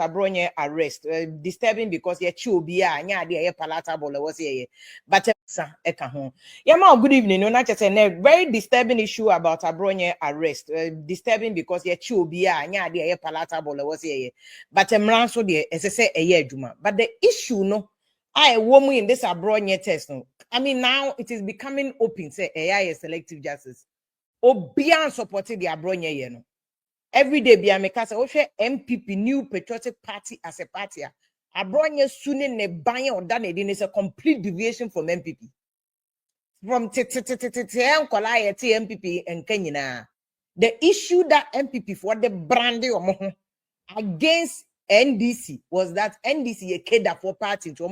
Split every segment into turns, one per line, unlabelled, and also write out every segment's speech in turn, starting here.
Abronye arrest disturbing because ye chubia nya de ye palatable was ye but good evening no not just a very disturbing issue about Abronye arrest disturbing because ye chubia nya de ye palatable was ye but so de as I say a year juma but the issue no I woman in this Abronye test no I mean now it is becoming open say AI selective justice obian supported the Abronye ye no. Every day, be a mekasa. NPP, New Patriotic Party as a party. Abronye sooner ne buying or done it is a complete deviation from NPP. From NPP and Kenya. The issue that NPP for the brand against NDC was that NDC a keda for party to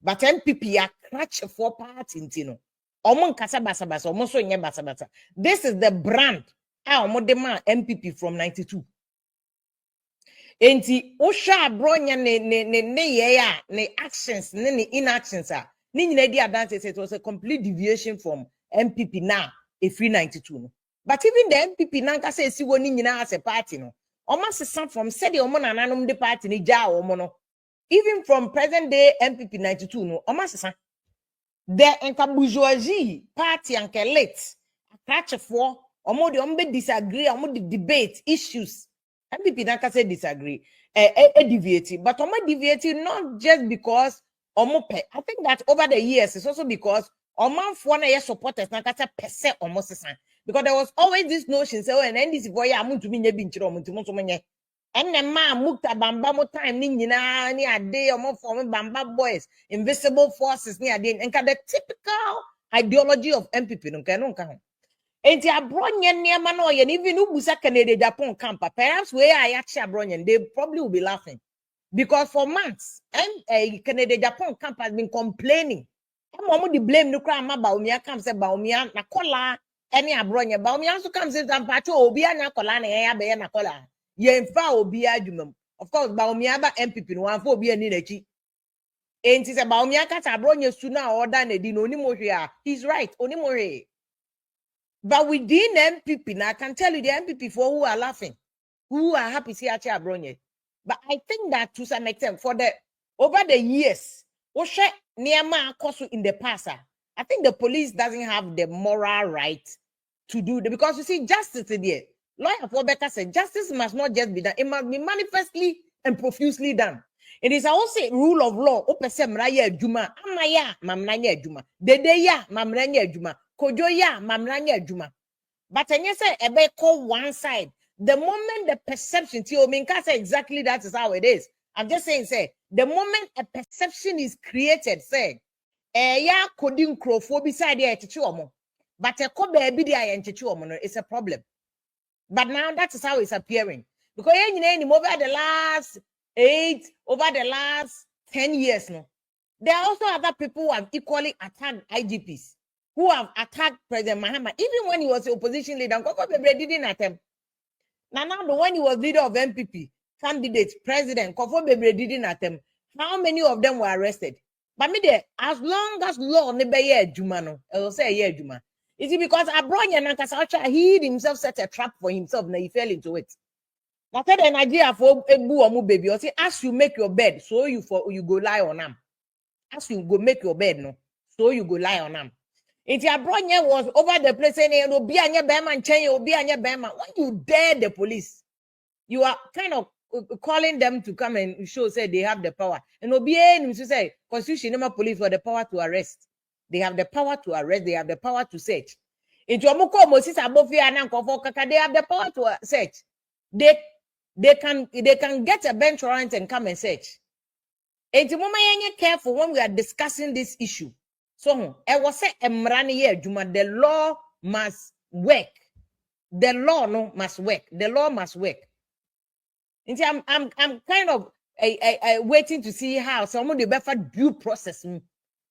but NPP a crutch for party intino. This is the brand. NPP from 92. Enti osha Abronye ne actions ne inactions it was a complete deviation from NPP now a free 92 but even the NPP now say si woni nyina as a party no omo from said the omo nananom the party ni ja omo no even from present day NPP 92 no omo the enka bourgeoisie party anke late catch for omo disagree omo debate issues NPP nanka say disagree deviate but omo deviate not just because omo pe I think that over the years it's also because omo for na supporters nanka say pese omo sesan because there was always this notion say oh and this boy amuntu mi nya bi nchiro omuntu so menye enema mukta bamba mo time ni nyina ni ade omo form bamba boys invisible forces ni ade enka the typical ideology of NPP no nka ho. Enti Abronye niema no ye even ubusa Canada Japan camp perhaps where I actually Abronye they probably will be laughing because for months and Canada Japan camp has been complaining Momo the blame no cry ma bawumia camp say bawumia na kola any Abronye bawumia so come say zampacho obi anya kola na ya be na kola ye mfa obi adwumam of course bawumia ba MPP no wan fa obi ani nachi enti say bawumia ka Abronye su na order na di no onimohwe a he's right onimohwe. But within MPP, now I can tell you the MPP for who are laughing, who are happy to see Abronye. But I think that to some extent, for the over the years, in the past, I think the police doesn't have the moral right to do that because you see, justice today. Lawyer for better said, justice must not just be done; it must be manifestly and profusely done. It is also a rule of law. Opese juma, amaya mamranya juma, dedeya mamranya juma. Kojoya mamranya juma. But I say ebe call one side. The moment the perception, say exactly that is how it is. I'm just saying, say the moment a perception is created, say ya coding crowfo beside the chichuomo. But a ko baby the and chichuomo is a problem. But now that is how it's appearing. Because over the last 10 years, no, there are also other people who have equally attacked IGPs. Who have attacked President Mahama, even when he was the opposition leader. Kofo didn't attempt. Now, when he was leader of NPP, candidate, president, Kofo didn't attempt. How many of them were arrested? But me there, as long as law never ye juma no, I will say ye juma. Is it because Abronye Nankasacha he himself set a trap for himself and he fell into it? That's an idea for a boo baby. Or say, as you make your bed, so you go lie on them. As you go make your bed, no, so you go lie on them. If Abronye was over the place saying obi anya bema nchen obi anya bema, when you dare the police, you are kind of calling them to come and show say they have the power. And obi him to say constitution number police for the power to arrest. They have the power to arrest, they have the power to search. Into omuko Moses abofia na nkofo kaka, they have the power to search. They can get a bench warrant and come and search. Into mama yenye careful when we are discussing this issue. So I was say the law must work. The law must work. The law must work. And I'm kind of waiting to see how some of the better due process.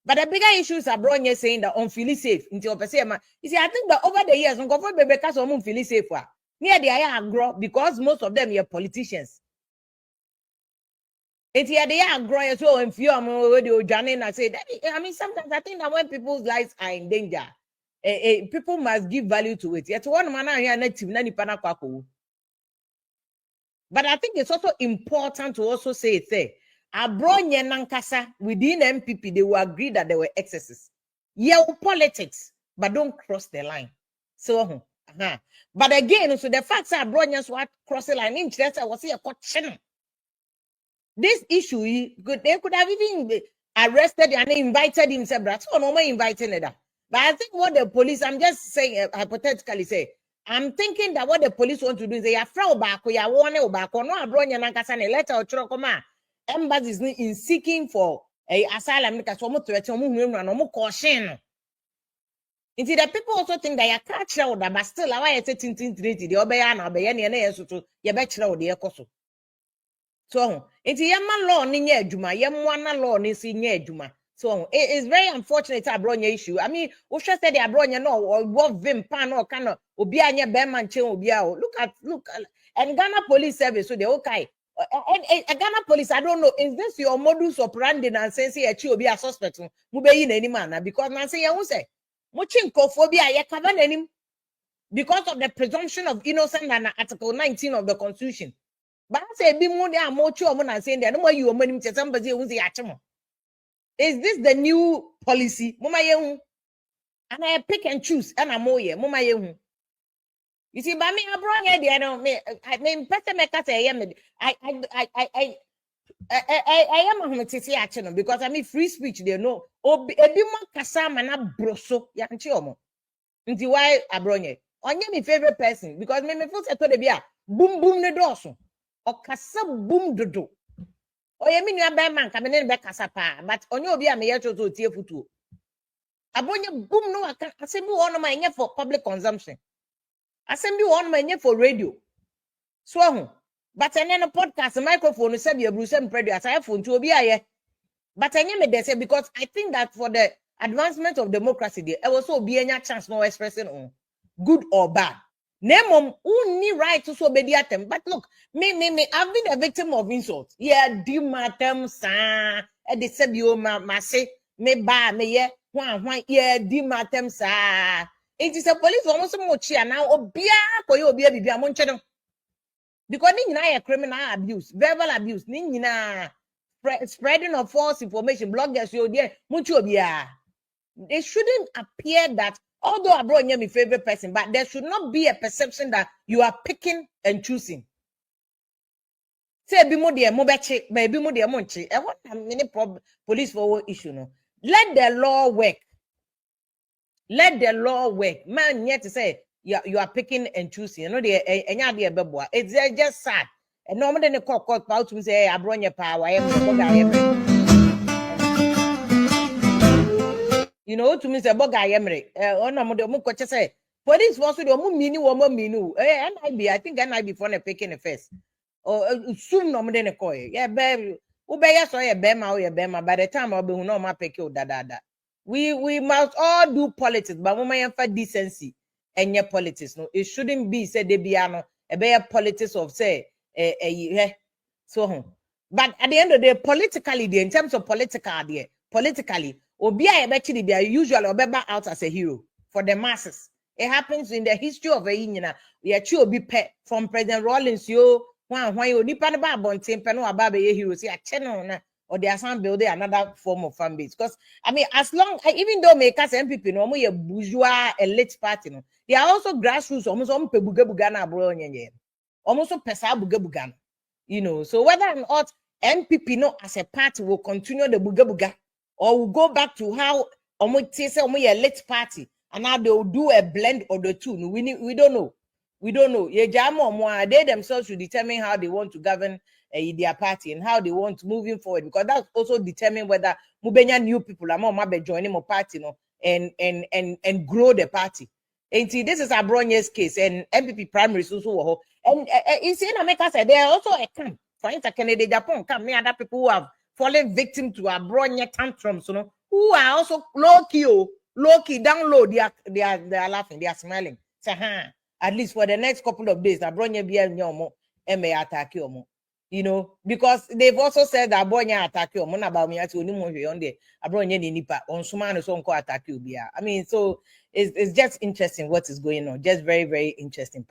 But the bigger issues are Abronye saying that on feel safe. You see, I think that over the years, on go baby because on feel safe. Near the eye grow because most of them are politicians. It's here they are growing so and few I say I mean sometimes I think that when people's lives are in danger, people must give value to it. Yet one man here native nani pana kwako. But I think it's also important to also say, Abronye nankasa within NPP, they will agree that there were excesses. Yeah, politics, but don't cross the line. So, but again, so the facts are Abronye what cross the line. Interest I was here question. This issue, they could have even arrested and invited him. So no more inviting it. But I think what the police, I'm just saying, hypothetically say, I'm thinking that what the police want to do is they are fraud back, ya warn back, or no Abronye nankasa a letter or chokoma. Embassies in seeking for a asylum because almost to a caution. Indeed, the people also think that you can't show that, but still, I say tintin treaty, the obeyan, obeyan, and so you bet you the ecoso. So, it's a yama law, ninya juma, yamwana law, nisinya juma. So, it is very unfortunate Abronye issue. I mean, we should say the Abronye no, or what vim pan or kind of obianya beman chen obiao. Look, and Ghana Police Service, so they okay. And Ghana Police, I don't know, is this your modus operandi and say you be a suspect? Mube in any manner because Nancy, I won't say. Mochinkophobia, because of the presumption of innocence and Article 19 of the Constitution. But I say, be more than more children and saying that no more you money to somebody who's the atom. Is this the new policy? Mama, and I pick and choose, and I'm more, Mama. You see, by me, Abronye, I don't mean, better make us say, I am a action because I mean free speech. They know. Oh, a bit more kasama na broso yanchiomo. Nti why Abronye? Onye my favorite person because me feel say to the bia boom boom ne doso. O kasa boom dodo. Oye mi nua be man ka me ne be kasa pa but onye obi a me ye to tie futu. Abronye boom no aka asem bi won ma enye for public consumption. Asem bi won ma enye for radio. So but then a podcast, a microphone, said you Bruce and Predu as I phone to be a but I name it because I think that for the advancement of democracy, there also be any chance no expressing on good or bad. Name only right to so be the attempt. But look, me, I've been a victim of insult. Yeah, do my term, sir. And they said you ma say me ba me yeah, one, yeah, do my term, sir. It is a police almost much here now. Obia, koyo obia bibi amonchedo. Because ni criminal abuse, verbal abuse, ni spreading of false information, bloggers, it shouldn't appear that although Abronye my favorite person, but there should not be a perception that you are picking and choosing. Say be more dear mobeche, maybe more dear monchi. I want many police for issue. No, let the law work. Let the law work. Man, yet to say you are picking and choosing. You know it's just sad. And normally the court out to say Abronye power. You know to me say boga yemre. Say police was the minu. I think NIB for the picking the first. Or soon normally the coy. Yeah, baby. Ubeya so ya bema or ya bema. By the time I'll be no ma pick you da. We must all do politics, but we may have decency and your politics. No, it shouldn't be said they be a better politics of say so. But at the end of the day, politically, in terms of politically, Obia eventually be usually Obeba out as a hero for the masses. It happens in the history of a union. We are be pet from President Rawlings. You when you nipa ba bonten pe no aba be hero see a channel na or they are some building another form of fan base. Because I mean, as long even though makers NPP no more bourgeois elite party, no, they are also grassroots, almost buga Abronye, almost pesa buga. You know, so whether or not NPP no as a party will continue the buga or will go back to how almost elite party and now they will do a blend of the two. No, we don't know. We don't know. They themselves should determine how they want to govern their party and how they want moving forward, because that's also determine whether mubenya new people are joining more party, no, and grow the party. And see, this is Abronye's case, and NPP primaries also. And you see, in America, there are also a camp. For instance, Canada, Japan, camp, many other people who have fallen victim to Abronye tantrums, you know, who are also low key, down low. They are laughing, they are smiling. Say, at least for the next couple of days, Abronye be may attack you, you know, because they've also said that Abronye attack you. Mona bawumia ti oni mo hwe on there. Abronye ni nipa on suma no so nko attack you bia. I mean, so it's just interesting what is going on. Just very, very interesting.